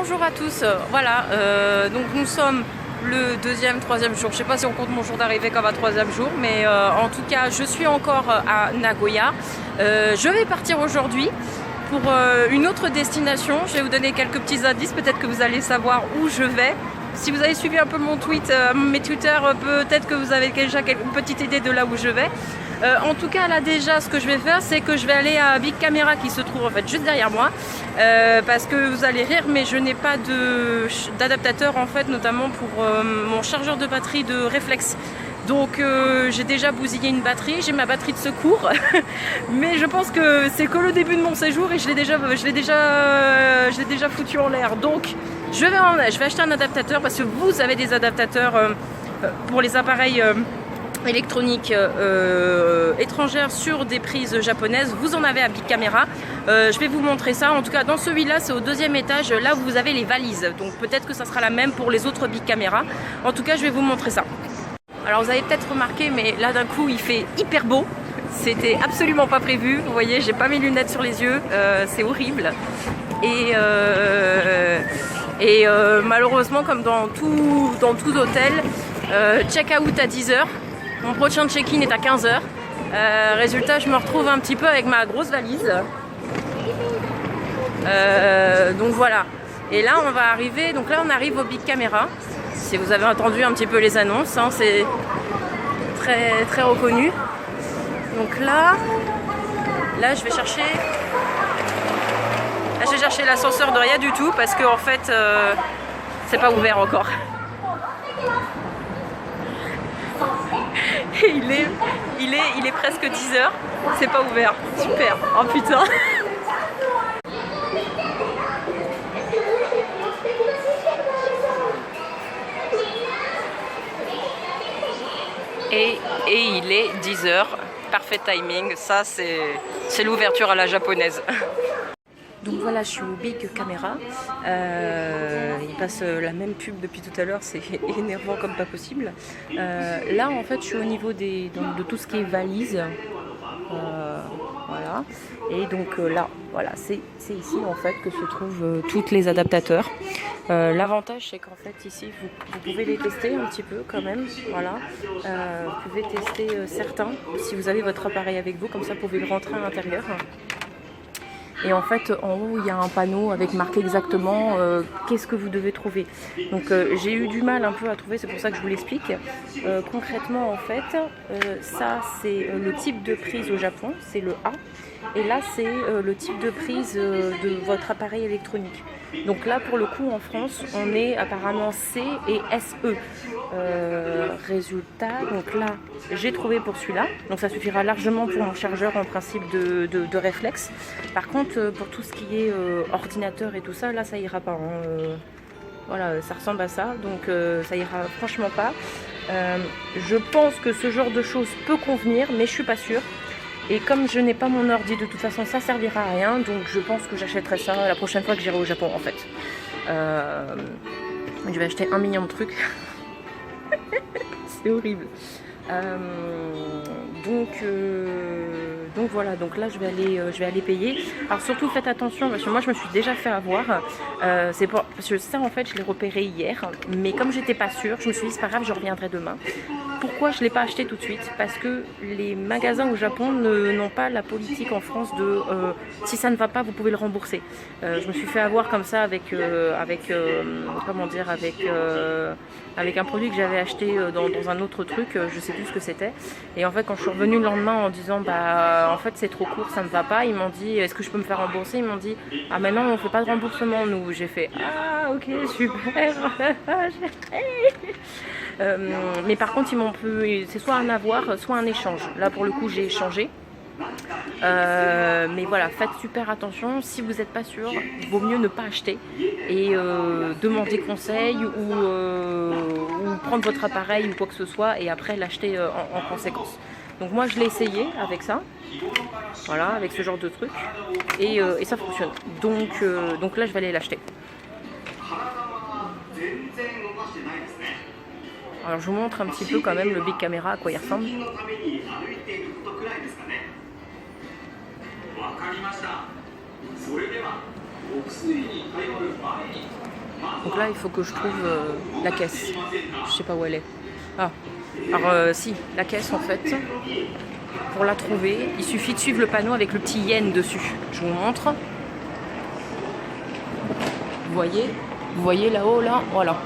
bonjour à tous. Voilà, donc nous sommes le deuxième, troisième jour. Je sais pas si on compte mon jour d'arrivée comme un troisième jour, mais en tout cas, je suis encore à Nagoya. Je vais partir aujourd'hui pour une autre destination. Je vais vous donner quelques petits indices, peut-être que vous allez savoir où je vais. Si vous avez suivi un peu mon tweet, mes Twitter, peut-être que vous avez déjà une petite idée de là où je vais. En tout cas, là déjà, ce que je vais faire, c'est que je vais aller à Big Camera qui se trouve en fait juste derrière moi, parce que vous allez rire, mais je n'ai pas d'adaptateur en fait, notamment pour mon chargeur de batterie de réflexe. Donc j'ai déjà bousillé une batterie, j'ai ma batterie de secours, mais je pense que c'est que le début de mon séjour et je l'ai déjà foutu en l'air. Donc je vais acheter un adaptateur parce que vous avez des adaptateurs pour les appareils électroniques étrangères sur des prises japonaises. Vous en avez à Big Camera. Je vais vous montrer ça. En tout cas, dans celui-là, c'est au deuxième étage, là où vous avez les valises. Donc peut-être que ça sera la même pour les autres Big Camera. En tout cas, je vais vous montrer ça. Alors vous avez peut-être remarqué, mais là d'un coup il fait hyper beau. C'était absolument pas prévu. Vous voyez, j'ai pas mes lunettes sur les yeux. C'est horrible. Et malheureusement, comme dans tout hôtel, check-out à 10h. Mon prochain check-in est à 15h. Résultat, je me retrouve un petit peu avec ma grosse valise. Donc voilà. Et là, on va arriver. Donc là, on arrive au Big Camera. Si vous avez entendu un petit peu les annonces, hein, c'est très très reconnu. Donc là, je vais chercher. Là, je vais chercher l'ascenseur de rien du tout parce que en fait, c'est pas ouvert encore. Et il est presque 10h, c'est pas ouvert. Super. Oh putain. Et il est 10h, parfait timing, ça c'est l'ouverture à la japonaise. Donc voilà, je suis au Big Camera, il passe la même pub depuis tout à l'heure, c'est énervant comme pas possible. Là en fait je suis au niveau de tout ce qui est valise, voilà. Et donc là, voilà, c'est ici en fait que se trouvent tous les adaptateurs. L'avantage c'est qu'en fait ici vous pouvez les tester un petit peu quand même, voilà. Vous pouvez tester certains si vous avez votre appareil avec vous, comme ça vous pouvez le rentrer à l'intérieur. Et en fait en haut il y a un panneau avec marqué exactement qu'est-ce que vous devez trouver. Donc j'ai eu du mal un peu à trouver, c'est pour ça que je vous l'explique. Concrètement en fait ça c'est le type de prise au Japon, c'est le A. Et là c'est le type de prise de votre appareil électronique. Donc là pour le coup en France on est apparemment C et SE. Résultat, donc là j'ai trouvé pour celui-là, donc ça suffira largement pour mon chargeur en principe de réflexe. Par contre pour tout ce qui est ordinateur et tout ça, là ça ira pas, hein. Voilà, ça ressemble à ça, donc ça ira franchement pas. Je pense que ce genre de choses peut convenir, mais je suis pas sûre. Et comme je n'ai pas mon ordi, de toute façon ça servira à rien, donc je pense que j'achèterai ça la prochaine fois que j'irai au Japon en fait. Je vais acheter 1 million de trucs. C'est horrible. Donc voilà, donc là je vais aller payer. Alors surtout faites attention parce que moi je me suis déjà fait avoir. Parce que ça en fait je l'ai repéré hier, mais comme j'étais pas sûre, je me suis dit c'est pas grave, je reviendrai demain. Pourquoi je ne l'ai pas acheté tout de suite? Parce que les magasins au Japon n'ont pas la politique en France de si ça ne va pas vous pouvez le rembourser. Je me suis fait avoir comme ça avec un produit que j'avais acheté dans un autre truc, je sais plus ce que c'était. Et en fait quand je suis revenue le lendemain en disant bah en fait c'est trop court, ça ne va pas, ils m'ont dit est-ce que je peux me faire rembourser? Ils m'ont dit ah maintenant on fait pas de remboursement nous. J'ai fait ah ok super. Mais par contre c'est soit un avoir soit un échange. Là pour le coup j'ai échangé. Mais voilà, faites super attention. Si vous n'êtes pas sûr, il vaut mieux ne pas acheter et demander conseil ou prendre votre appareil ou quoi que ce soit et après l'acheter en conséquence. Donc moi je l'ai essayé avec ça, voilà, avec ce genre de truc et ça fonctionne. Donc là je vais aller l'acheter. Alors je vous montre un petit peu quand même le Big Camera à quoi il ressemble. Donc là, il faut que je trouve la caisse. Je sais pas où elle est. Ah, alors si, la caisse en fait. Pour la trouver, il suffit de suivre le panneau avec le petit yen dessus. Je vous montre. Vous voyez là-haut, là, voilà.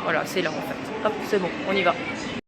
Voilà, c'est là en fait. Hop, c'est bon, on y va.